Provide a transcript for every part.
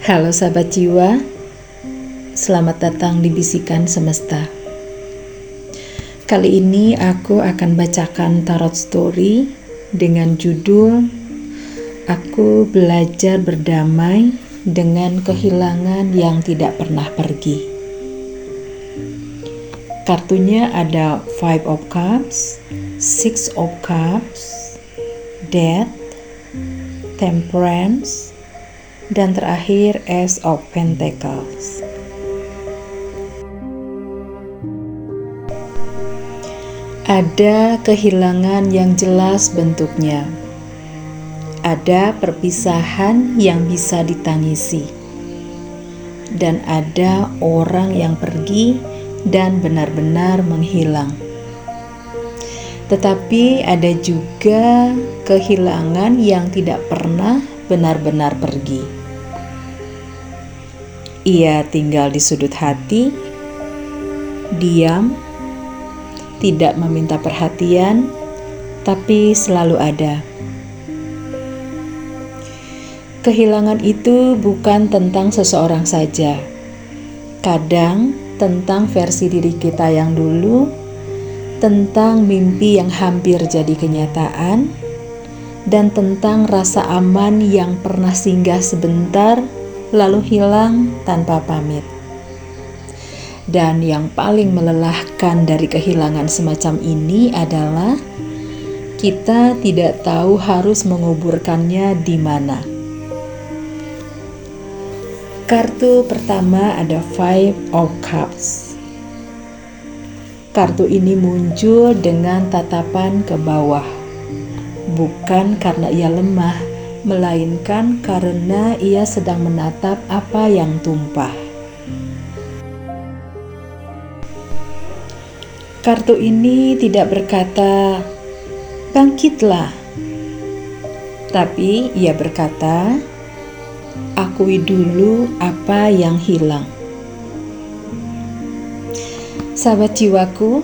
Halo sahabat jiwa, selamat datang di Bisikan Semesta. Kali ini aku akan bacakan tarot story dengan judul Aku Belajar Berdamai dengan Kehilangan yang Tidak Pernah Pergi. Kartunya ada Five of Cups, Six of Cups, Death, Temperance, dan terakhir Ace of Pentacles. Ada kehilangan yang jelas bentuknya. Ada perpisahan yang bisa ditangisi. Dan ada orang yang pergi dan benar-benar menghilang. Tetapi ada juga kehilangan yang tidak pernah benar-benar pergi. Ia tinggal di sudut hati, diam, tidak meminta perhatian, tapi selalu ada. Kehilangan itu bukan tentang seseorang saja. Kadang tentang versi diri kita yang dulu, tentang mimpi yang hampir jadi kenyataan, dan tentang rasa aman yang pernah singgah sebentar lalu hilang tanpa pamit. Dan yang paling melelahkan dari kehilangan semacam ini adalah kita tidak tahu harus menguburkannya di mana. Kartu pertama ada Five of Cups. Kartu ini muncul dengan tatapan ke bawah. Bukan karena ia lemah, melainkan karena ia sedang menatap apa yang tumpah. Kartu ini tidak berkata, "Bangkitlah," tapi ia berkata, "Akui dulu apa yang hilang." Sahabat jiwaku,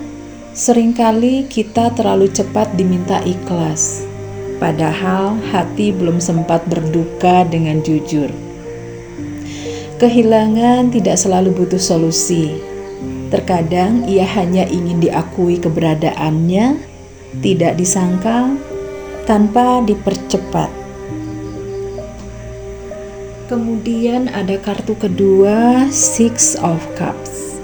seringkali kita terlalu cepat diminta ikhlas. Padahal hati belum sempat berduka dengan jujur. Kehilangan tidak selalu butuh solusi. Terkadang ia hanya ingin diakui keberadaannya, tidak disangkal, tanpa dipercepat. Kemudian ada kartu kedua, Six of Cups.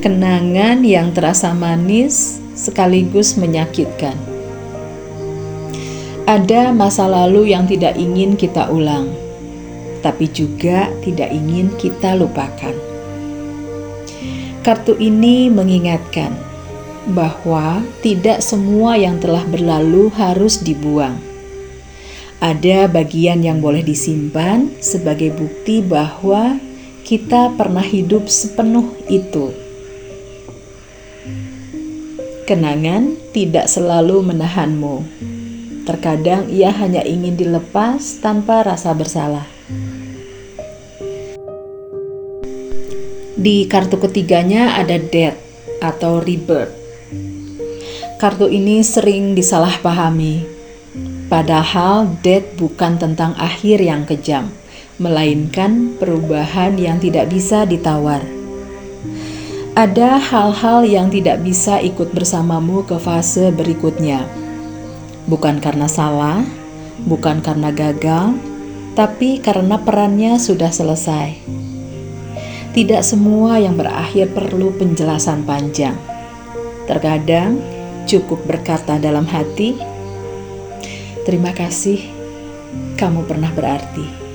Kenangan yang terasa manis sekaligus menyakitkan. Ada masa lalu yang tidak ingin kita ulang, tapi juga tidak ingin kita lupakan. Kartu ini mengingatkan bahwa tidak semua yang telah berlalu harus dibuang. Ada bagian yang boleh disimpan sebagai bukti bahwa kita pernah hidup sepenuh itu. Kenangan tidak selalu menahanmu. Terkadang ia hanya ingin dilepas tanpa rasa bersalah. Di kartu ketiganya ada Death atau Rebirth. Kartu ini sering disalahpahami. Padahal Death bukan tentang akhir yang kejam, melainkan perubahan yang tidak bisa ditawar. Ada hal-hal yang tidak bisa ikut bersamamu ke fase berikutnya. Bukan karena salah, bukan karena gagal, tapi karena perannya sudah selesai. Tidak semua yang berakhir perlu penjelasan panjang. Terkadang cukup berkata dalam hati, "Terima kasih, kamu pernah berarti."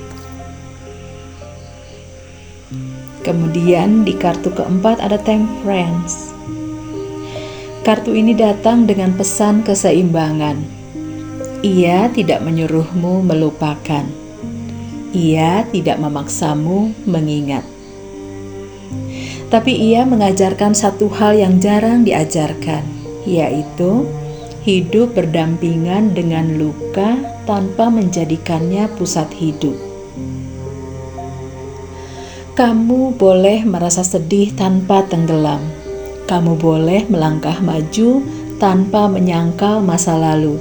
Kemudian di kartu keempat ada Temperance. Kartu ini datang dengan pesan keseimbangan. Ia tidak menyuruhmu melupakan. Ia tidak memaksamu mengingat. Tapi ia mengajarkan satu hal yang jarang diajarkan, yaitu hidup berdampingan dengan luka tanpa menjadikannya pusat hidup. Kamu boleh merasa sedih tanpa tenggelam. Kamu boleh melangkah maju tanpa menyangkal masa lalu.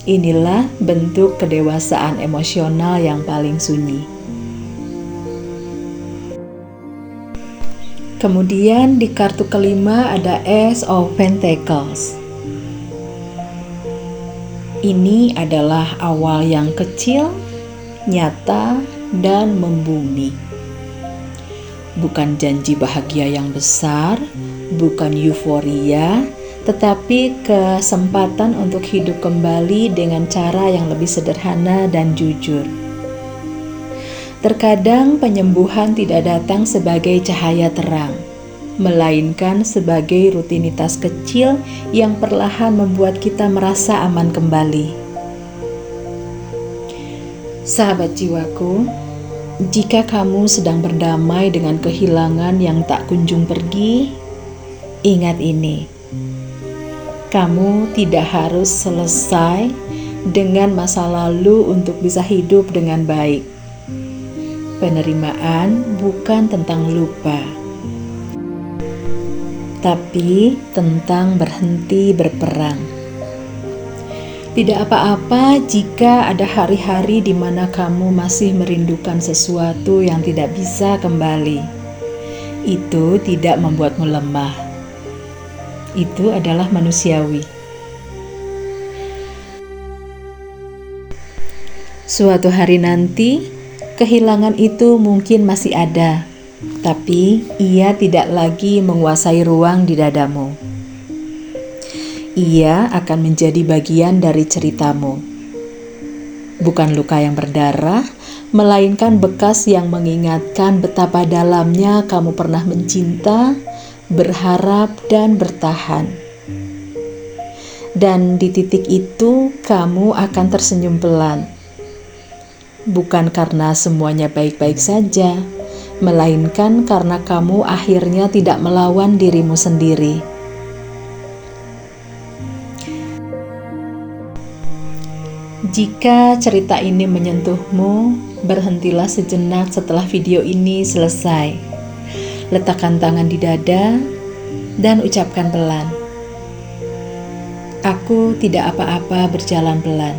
Inilah bentuk kedewasaan emosional yang paling sunyi. Kemudian di kartu kelima ada Ace of Pentacles. Ini adalah awal yang kecil, nyata, dan membumi. Bukan janji bahagia yang besar, bukan euforia, tetapi kesempatan untuk hidup kembali dengan cara yang lebih sederhana dan jujur. Terkadang penyembuhan tidak datang sebagai cahaya terang, melainkan sebagai rutinitas kecil yang perlahan membuat kita merasa aman kembali. Sahabat jiwaku, jika kamu sedang berdamai dengan kehilangan yang tak kunjung pergi, ingat ini. Kamu tidak harus selesai dengan masa lalu untuk bisa hidup dengan baik. Penerimaan bukan tentang lupa, tapi tentang berhenti berperang. Tidak apa-apa jika ada hari-hari di mana kamu masih merindukan sesuatu yang tidak bisa kembali. Itu tidak membuatmu lemah. Itu adalah manusiawi. Suatu hari nanti, kehilangan itu mungkin masih ada, tapi ia tidak lagi menguasai ruang di dadamu. Ia akan menjadi bagian dari ceritamu. Bukan luka yang berdarah, melainkan bekas yang mengingatkan betapa dalamnya kamu pernah mencinta, berharap, dan bertahan. Dan di titik itu, kamu akan tersenyum pelan. Bukan karena semuanya baik-baik saja, melainkan karena kamu akhirnya tidak melawan dirimu sendiri. Jika cerita ini menyentuhmu, berhentilah sejenak setelah video ini selesai. Letakkan tangan di dada dan ucapkan pelan, "Aku tidak apa-apa berjalan pelan."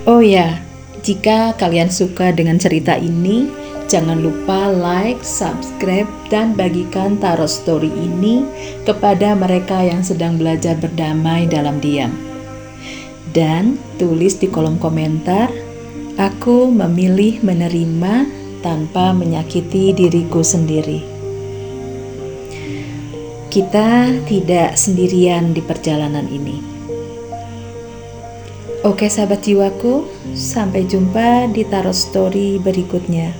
Oh ya, jika kalian suka dengan cerita ini, jangan lupa like, subscribe, dan bagikan tarot story ini kepada mereka yang sedang belajar berdamai dalam diam. Dan tulis di kolom komentar, "Aku memilih menerima tanpa menyakiti diriku sendiri." Kita tidak sendirian di perjalanan ini. Oke sahabat jiwaku, sampai jumpa di tarot story berikutnya.